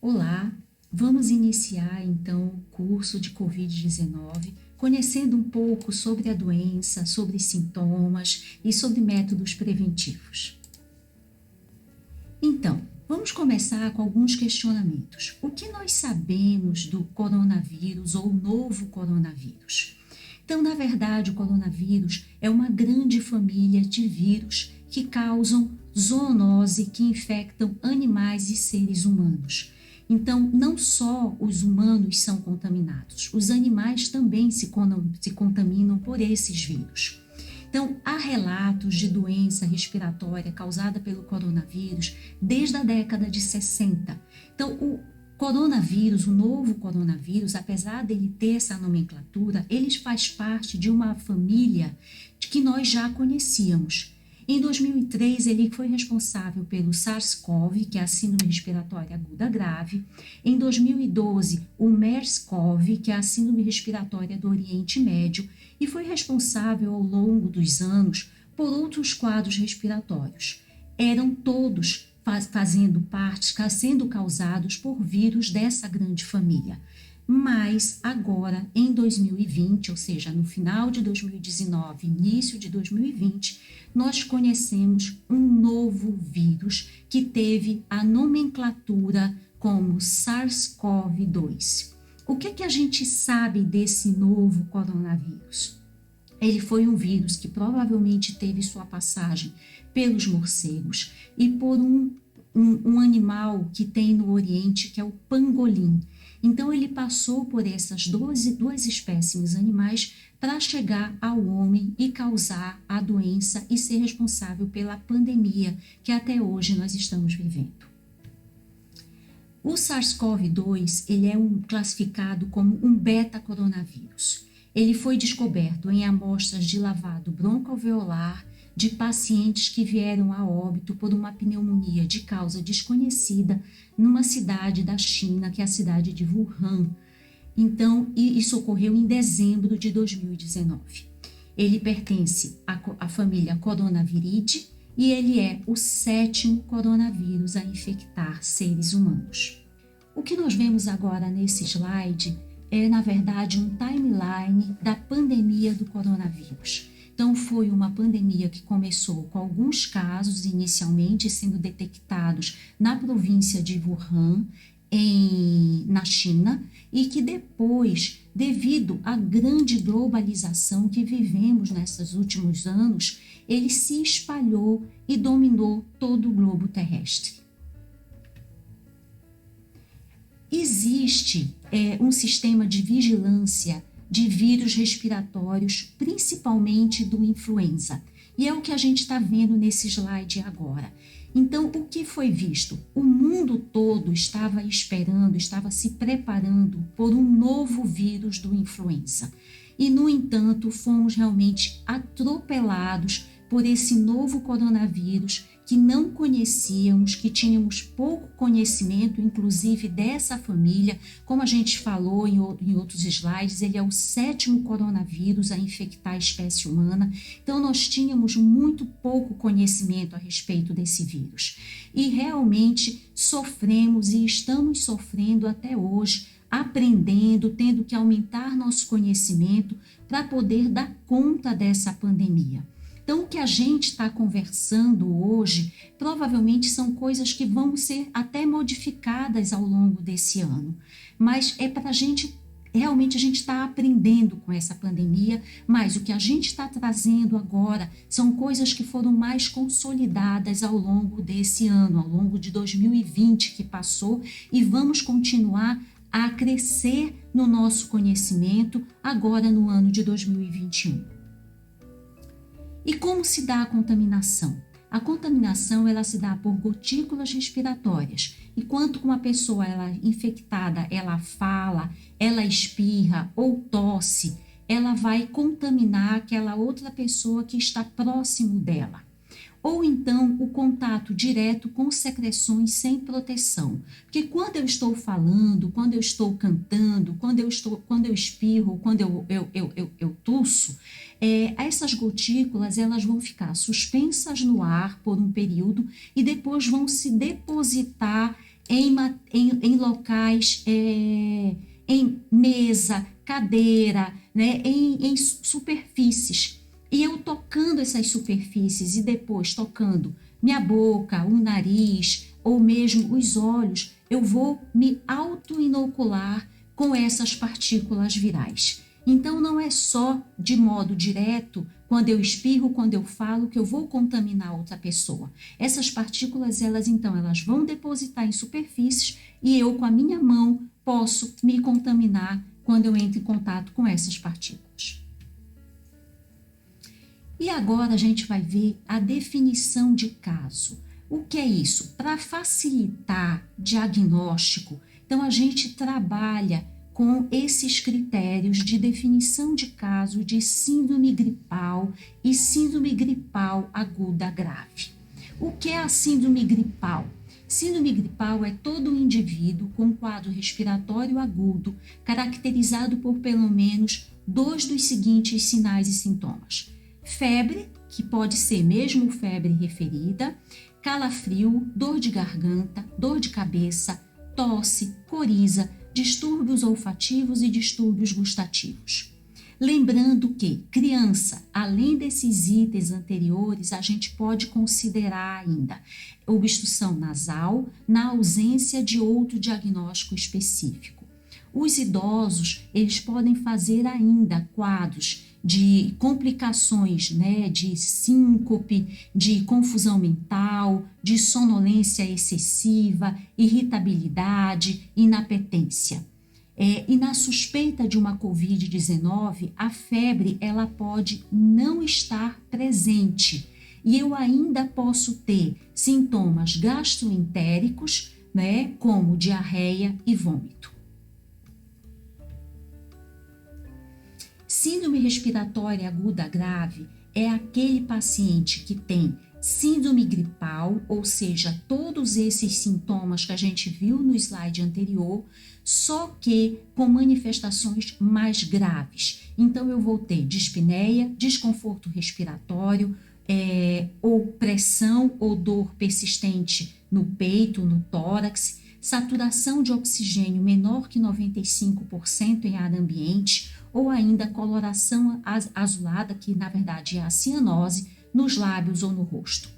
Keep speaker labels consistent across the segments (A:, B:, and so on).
A: Olá, vamos iniciar então o curso de Covid-19, conhecendo um pouco sobre a doença, sobre sintomas e sobre métodos preventivos. Então, vamos começar com alguns questionamentos. O que nós sabemos do coronavírus ou novo coronavírus? Então, na verdade, o coronavírus é uma grande família de vírus que causam zoonose, que infectam animais e seres humanos. Então, não só os humanos são contaminados, os animais também se contaminam por esses vírus. Então, há relatos de doença respiratória causada pelo coronavírus desde a década de 60. Então, o coronavírus, o novo coronavírus, apesar dele ter essa nomenclatura, ele faz parte de uma família que nós já conhecíamos. Em 2003, ele foi responsável pelo SARS-CoV, que é a síndrome respiratória aguda grave. Em 2012, o MERS-CoV, que é a síndrome respiratória do Oriente Médio, e foi responsável ao longo dos anos por outros quadros respiratórios. Eram todos fazendo parte, sendo causados por vírus dessa grande família. Mas agora, em 2020, ou seja, no final de 2019, início de 2020, nós conhecemos um novo vírus que teve a nomenclatura como SARS-CoV-2. O que a gente sabe desse novo coronavírus? Ele foi um vírus que provavelmente teve sua passagem pelos morcegos e por um animal que tem no Oriente, que é o pangolim. Então, ele passou por essas duas espécies animais para chegar ao homem e causar a doença e ser responsável pela pandemia que até hoje nós estamos vivendo. O SARS-CoV-2, ele é classificado como um beta-coronavírus. Ele foi descoberto em amostras de lavado broncoalveolar de pacientes que vieram a óbito por uma pneumonia de causa desconhecida numa cidade da China, que é a cidade de Wuhan. Então, isso ocorreu em dezembro de 2019. Ele pertence à família Coronaviridae e ele é o 7º coronavírus a infectar seres humanos. O que nós vemos agora nesse slide é, na verdade, um timeline da pandemia do coronavírus. Então, foi uma pandemia que começou com alguns casos inicialmente sendo detectados na província de Wuhan, na China, e que depois, devido à grande globalização que vivemos nesses últimos anos, ele se espalhou e dominou todo o globo terrestre. Existe um sistema de vigilância de vírus respiratórios, principalmente do influenza. E é o que a gente está vendo nesse slide agora. Então, o que foi visto? O mundo todo estava esperando, estava se preparando por um novo vírus do influenza. E, no entanto, fomos realmente atropelados por esse novo coronavírus que não conhecíamos, que tínhamos pouco conhecimento, inclusive dessa família. Como a gente falou em outros slides, ele é o 7º coronavírus a infectar a espécie humana. Então, nós tínhamos muito pouco conhecimento a respeito desse vírus. E realmente sofremos e estamos sofrendo até hoje, aprendendo, tendo que aumentar nosso conhecimento para poder dar conta dessa pandemia. Então, o que a gente está conversando hoje, provavelmente são coisas que vão ser até modificadas ao longo desse ano. Mas é para a gente está aprendendo com essa pandemia, mas o que a gente está trazendo agora são coisas que foram mais consolidadas ao longo desse ano, ao longo de 2020 que passou, e vamos continuar a crescer no nosso conhecimento agora no ano de 2021. E como se dá a contaminação? A contaminação ela se dá por gotículas respiratórias. Enquanto uma pessoa infectada, ela fala, ela espirra ou tosse, ela vai contaminar aquela outra pessoa que está próximo dela. Ou então o contato direto com secreções sem proteção. Porque quando eu estou falando, quando eu estou cantando, quando eu espirro, quando eu tusso, essas gotículas elas vão ficar suspensas no ar por um período e depois vão se depositar em locais, em mesa, cadeira, né, em superfícies. E eu tocando essas superfícies e depois tocando minha boca, o nariz ou mesmo os olhos, eu vou me auto-inocular com essas partículas virais. Então, não é só de modo direto, quando eu espirro, quando eu falo, que eu vou contaminar outra pessoa. Essas partículas, elas vão depositar em superfícies e eu, com a minha mão, posso me contaminar quando eu entro em contato com essas partículas. E agora a gente vai ver a definição de caso. O que é isso? Para facilitar diagnóstico, então a gente trabalha com esses critérios de definição de caso de síndrome gripal e síndrome gripal aguda grave. O que é a síndrome gripal? Síndrome gripal é todo indivíduo com quadro respiratório agudo, caracterizado por pelo menos 2 dos seguintes sinais e sintomas: febre, que pode ser mesmo febre referida, calafrio, dor de garganta, dor de cabeça, tosse, coriza, distúrbios olfativos e distúrbios gustativos. Lembrando que criança, além desses itens anteriores, a gente pode considerar ainda obstrução nasal na ausência de outro diagnóstico específico. Os idosos, eles podem fazer ainda quadros de complicações, né, de síncope, de confusão mental, de sonolência excessiva, irritabilidade, inapetência. E na suspeita de uma COVID-19, a febre ela pode não estar presente e eu ainda posso ter sintomas gastroentéricos, né, como diarreia e vômito. Síndrome respiratória aguda grave é aquele paciente que tem síndrome gripal, ou seja, todos esses sintomas que a gente viu no slide anterior, só que com manifestações mais graves. Então, eu vou ter dispneia, desconforto respiratório, ou pressão ou dor persistente no peito, no tórax, saturação de oxigênio menor que 95% em ar ambiente, ou ainda coloração azulada, que na verdade é a cianose, nos lábios ou no rosto.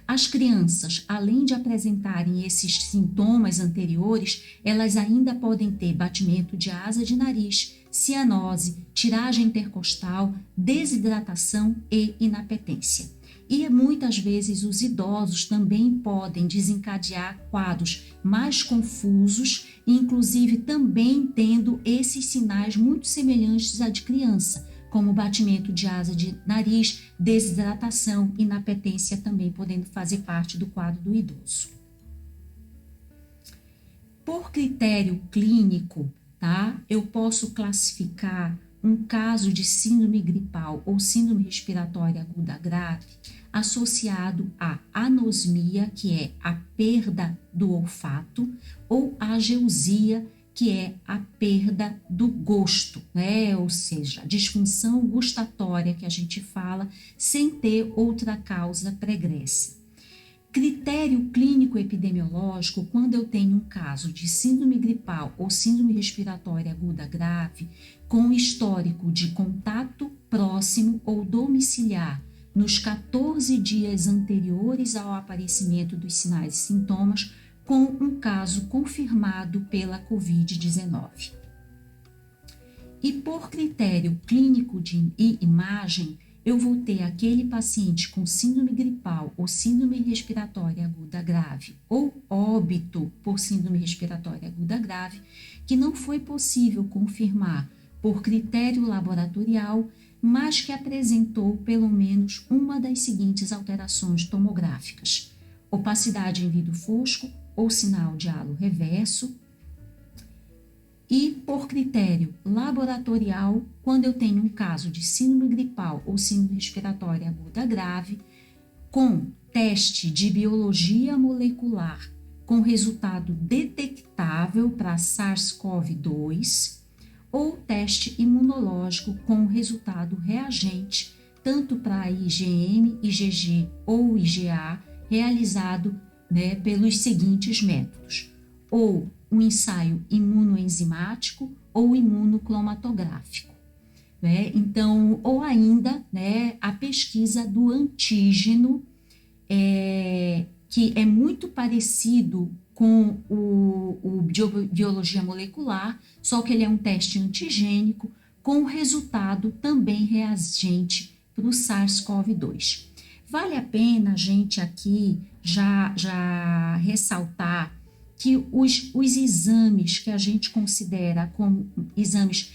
A: As crianças, além de apresentarem esses sintomas anteriores, elas ainda podem ter batimento de asa de nariz, cianose, tiragem intercostal, desidratação e inapetência. E muitas vezes os idosos também podem desencadear quadros mais confusos, inclusive também tendo esses sinais muito semelhantes à de criança, como batimento de asa de nariz, desidratação, inapetência também podendo fazer parte do quadro do idoso. Por critério clínico, tá? Eu posso classificar um caso de síndrome gripal ou síndrome respiratória aguda grave associado à anosmia, que é a perda do olfato, ou ageusia, que é a perda do gosto, né? Ou seja, a disfunção gustatória que a gente fala sem ter outra causa pregressa. Critério clínico epidemiológico, quando eu tenho um caso de síndrome gripal ou síndrome respiratória aguda grave, com histórico de contato próximo ou domiciliar nos 14 dias anteriores ao aparecimento dos sinais e sintomas, com um caso confirmado pela COVID-19. E por critério clínico e imagem, eu vou ter aquele paciente com síndrome gripal ou síndrome respiratória aguda grave ou óbito por síndrome respiratória aguda grave, que não foi possível confirmar por critério laboratorial, mas que apresentou pelo menos uma das seguintes alterações tomográficas: opacidade em vidro fosco ou sinal de halo reverso. E por critério laboratorial, quando eu tenho um caso de síndrome gripal ou síndrome respiratória aguda grave, com teste de biologia molecular com resultado detectável para SARS-CoV-2, ou teste imunológico com resultado reagente, tanto para IgM, IgG ou IgA, realizado, né, pelos seguintes métodos: ou um ensaio imunoenzimático ou imunocromatográfico, né? Então, ou ainda, né, a pesquisa do antígeno, que é muito parecido com o biologia molecular, só que ele é um teste antigênico com resultado também reagente para o SARS-CoV-2. Vale a pena a gente aqui já ressaltar que os exames que a gente considera como exames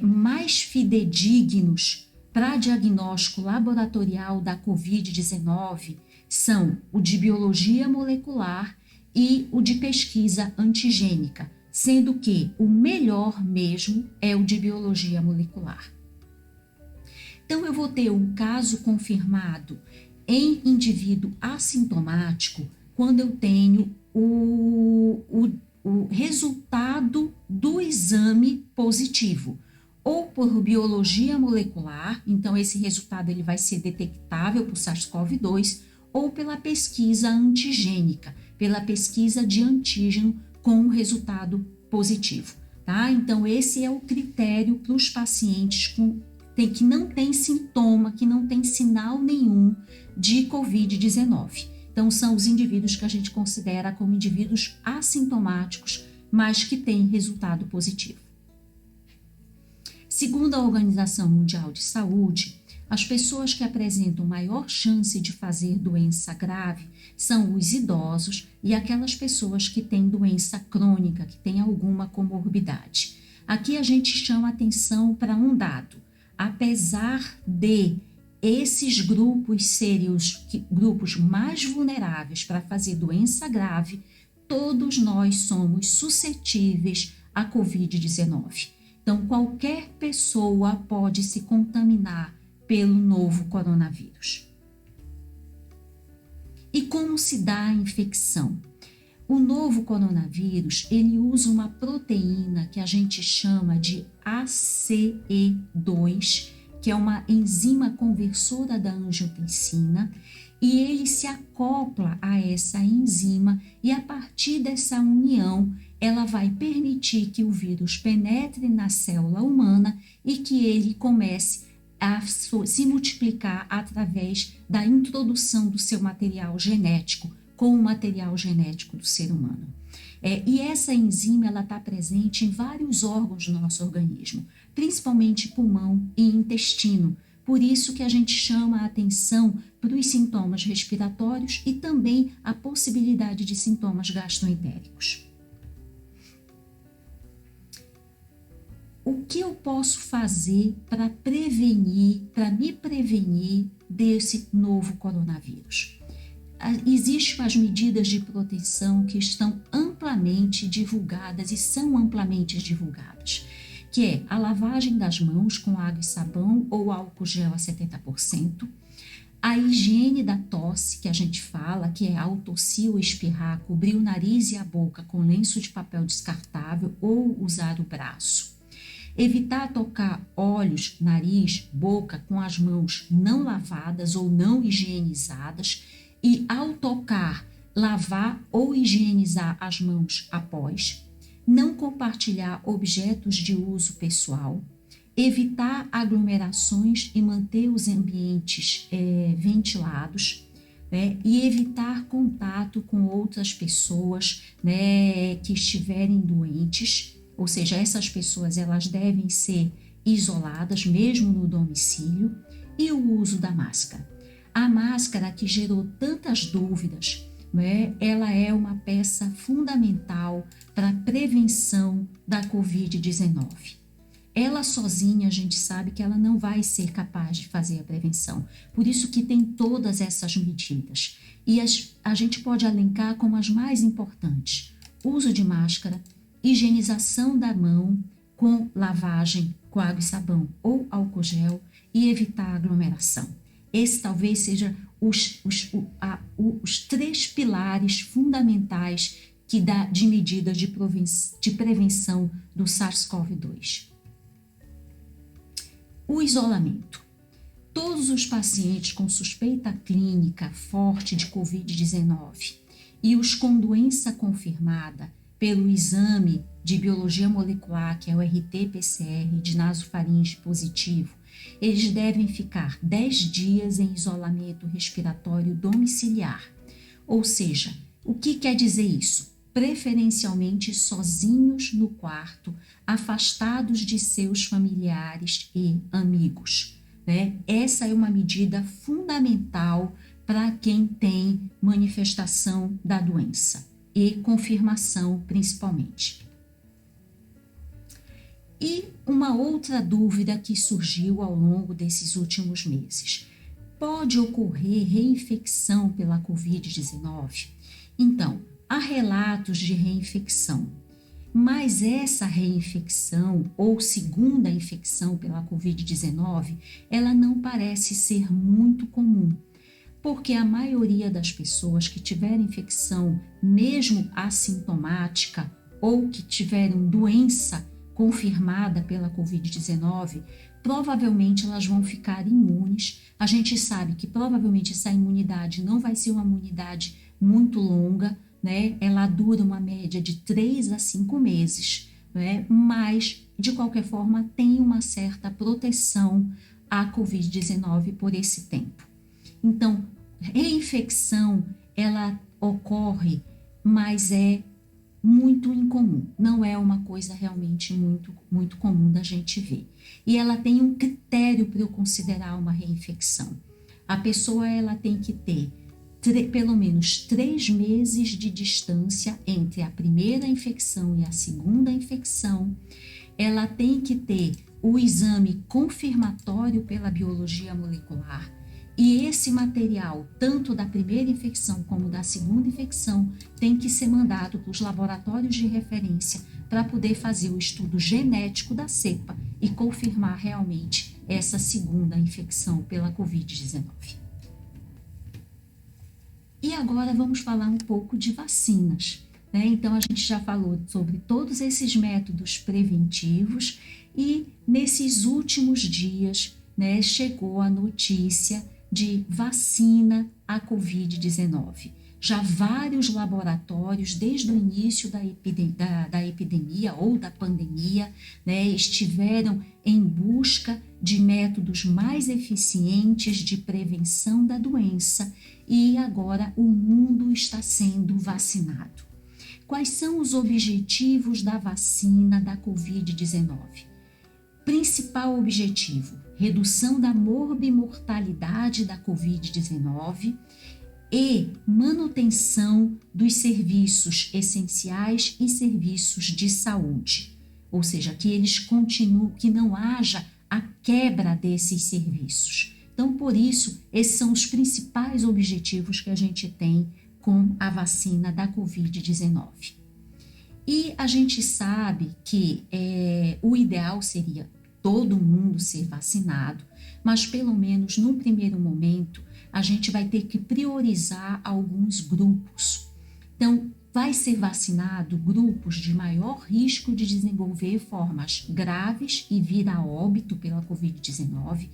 A: mais fidedignos para diagnóstico laboratorial da Covid-19 são o de biologia molecular e o de pesquisa antigênica, sendo que o melhor mesmo é o de biologia molecular. Então, eu vou ter um caso confirmado em indivíduo assintomático quando eu tenho o resultado do exame positivo, ou por biologia molecular, então esse resultado ele vai ser detectável por SARS-CoV-2, ou pela pesquisa antigênica, pela pesquisa de antígeno com resultado positivo, tá? Então, esse é o critério para os pacientes que não tem sintoma, que não tem sinal nenhum de Covid-19. Então, são os indivíduos que a gente considera como indivíduos assintomáticos, mas que têm resultado positivo. Segundo a Organização Mundial de Saúde, as pessoas que apresentam maior chance de fazer doença grave são os idosos e aquelas pessoas que têm doença crônica, que têm alguma comorbidade. Aqui a gente chama atenção para um dado. Apesar de esses grupos serem os grupos mais vulneráveis para fazer doença grave, todos nós somos suscetíveis à Covid-19. Então, qualquer pessoa pode se contaminar pelo novo coronavírus. E como se dá a infecção? O novo coronavírus, ele usa uma proteína que a gente chama de ACE2, que é uma enzima conversora da angiotensina, e ele se acopla a essa enzima e a partir dessa união, ela vai permitir que o vírus penetre na célula humana e que ele comece a se multiplicar através da introdução do seu material genético com o material genético do ser humano. E essa enzima ela está presente em vários órgãos do nosso organismo, principalmente pulmão e intestino. Por isso que a gente chama a atenção para os sintomas respiratórios e também a possibilidade de sintomas gastroentéricos. O que eu posso fazer para me prevenir desse novo coronavírus? Existem as medidas de proteção que estão amplamente divulgadas e são amplamente divulgadas, que é a lavagem das mãos com água e sabão ou álcool gel a 70%, a higiene da tosse, que a gente fala, que é ao tossir ou espirrar, cobrir o nariz e a boca com lenço de papel descartável ou usar o braço. Evitar tocar olhos, nariz, boca com as mãos não lavadas ou não higienizadas e, ao tocar, lavar ou higienizar as mãos após. Não compartilhar objetos de uso pessoal. Evitar aglomerações e manter os ambientes ventilados. E evitar contato com outras pessoas que estiverem doentes. Ou seja, essas pessoas elas devem ser isoladas mesmo no domicílio, e o uso da máscara. A máscara que gerou tantas dúvidas, ela é uma peça fundamental para a prevenção da Covid-19. Ela sozinha, a gente sabe que ela não vai ser capaz de fazer a prevenção. Por isso que tem todas essas medidas. E a gente pode elencar como as mais importantes: uso de máscara, higienização da mão com lavagem com água e sabão ou álcool gel e evitar aglomeração. Esse talvez seja os 3 pilares fundamentais que dá de medidas de prevenção do SARS-CoV-2. O isolamento. Todos os pacientes com suspeita clínica forte de Covid-19 e os com doença confirmada pelo exame de biologia molecular, que é o RT-PCR, de nasofaringe positivo, eles devem ficar 10 dias em isolamento respiratório domiciliar. Ou seja, o que quer dizer isso? Preferencialmente sozinhos no quarto, afastados de seus familiares e amigos, né? Essa é uma medida fundamental para quem tem manifestação da doença e confirmação principalmente. E uma outra dúvida que surgiu ao longo desses últimos meses: pode ocorrer reinfecção pela Covid-19? Então, há relatos de reinfecção, mas essa reinfecção ou segunda infecção pela Covid-19, ela não parece ser muito comum, porque a maioria das pessoas que tiveram infecção, mesmo assintomática, ou que tiveram doença confirmada pela Covid-19, provavelmente elas vão ficar imunes. A gente sabe que provavelmente essa imunidade não vai ser uma imunidade muito longa, né? Ela dura uma média de 3 a 5 meses, né? Mas, de qualquer forma, tem uma certa proteção à Covid-19 por esse tempo. Então, reinfecção, ela ocorre, mas é muito incomum, não é uma coisa realmente muito comum da gente ver. E ela tem um critério para eu considerar uma reinfecção. A pessoa ela tem que ter pelo menos 3 meses de distância entre a primeira infecção e a segunda infecção. Ela tem que ter o exame confirmatório pela biologia molecular. E esse material, tanto da primeira infecção como da segunda infecção, tem que ser mandado para os laboratórios de referência para poder fazer o estudo genético da cepa e confirmar realmente essa segunda infecção pela Covid-19. E agora vamos falar um pouco de vacinas, né? Então, a gente já falou sobre todos esses métodos preventivos e nesses últimos dias, né, chegou a notícia de vacina à Covid-19. Já vários laboratórios, desde o início da epidemia ou da pandemia, né, estiveram em busca de métodos mais eficientes de prevenção da doença e agora o mundo está sendo vacinado. Quais são os objetivos da vacina da Covid-19? Principal objetivo: redução da morbimortalidade da Covid-19 e manutenção dos serviços essenciais e serviços de saúde. Ou seja, que eles continuem, que não haja a quebra desses serviços. Então, por isso, esses são os principais objetivos que a gente tem com a vacina da Covid-19. E a gente sabe que o ideal seria todo mundo ser vacinado, mas pelo menos no primeiro momento a gente vai ter que priorizar alguns grupos. Então, vai ser vacinado grupos de maior risco de desenvolver formas graves e vir a óbito pela Covid-19,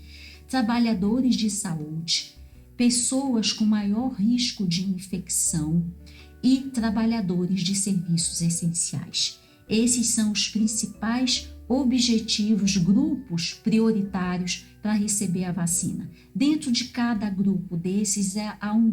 A: trabalhadores de saúde, pessoas com maior risco de infecção e trabalhadores de serviços essenciais. Esses são os principais objetivos, grupos prioritários para receber a vacina. Dentro de cada grupo desses há um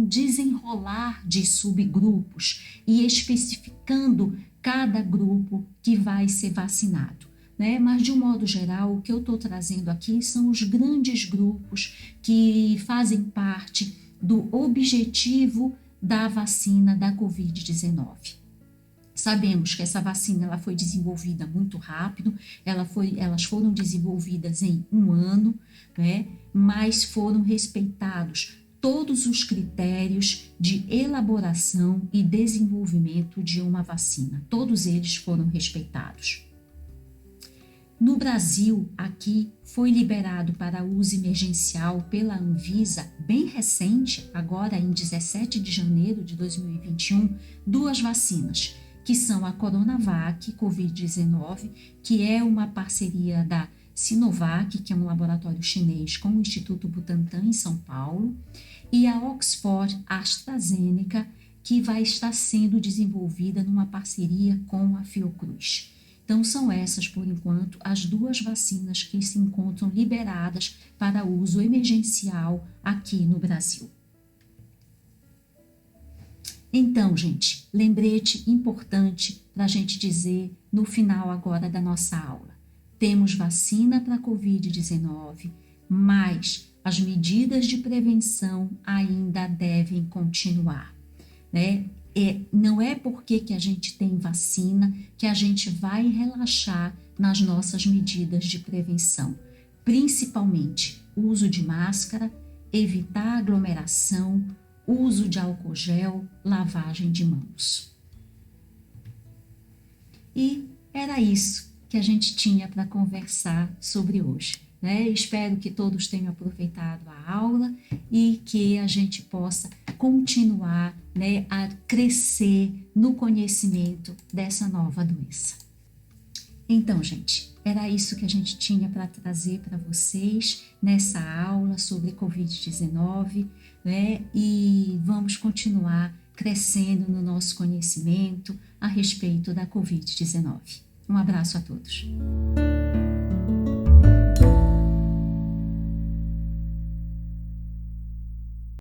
A: desenrolar de subgrupos e especificando cada grupo que vai ser vacinado, né? Mas de um modo geral, o que eu estou trazendo aqui são os grandes grupos que fazem parte do objetivo da vacina da Covid-19. Sabemos que essa vacina ela foi desenvolvida muito rápido, elas foram desenvolvidas em 1 ano, né? Mas foram respeitados todos os critérios de elaboração e desenvolvimento de uma vacina. Todos eles foram respeitados. No Brasil, aqui, foi liberado para uso emergencial pela Anvisa, bem recente, agora em 17 de janeiro de 2021, 2 vacinas, que são a Coronavac Covid-19, que é uma parceria da Sinovac, que é um laboratório chinês, com o Instituto Butantan em São Paulo, e a Oxford AstraZeneca, que vai estar sendo desenvolvida numa parceria com a Fiocruz. Então, são essas, por enquanto, as 2 vacinas que se encontram liberadas para uso emergencial aqui no Brasil. Então, gente, lembrete importante para a gente dizer no final agora da nossa aula. Temos vacina para a Covid-19, mas as medidas de prevenção ainda devem continuar, né? Não é porque que a gente tem vacina que a gente vai relaxar nas nossas medidas de prevenção, principalmente o uso de máscara, evitar aglomeração, uso de álcool gel, lavagem de mãos. E era isso que a gente tinha para conversar sobre hoje, né? Espero que todos tenham aproveitado a aula e que a gente possa continuar, né, a crescer no conhecimento dessa nova doença. Então, gente, era isso que a gente tinha para trazer para vocês nessa aula sobre Covid-19, né? E vamos continuar crescendo no nosso conhecimento a respeito da Covid-19. Um abraço a todos.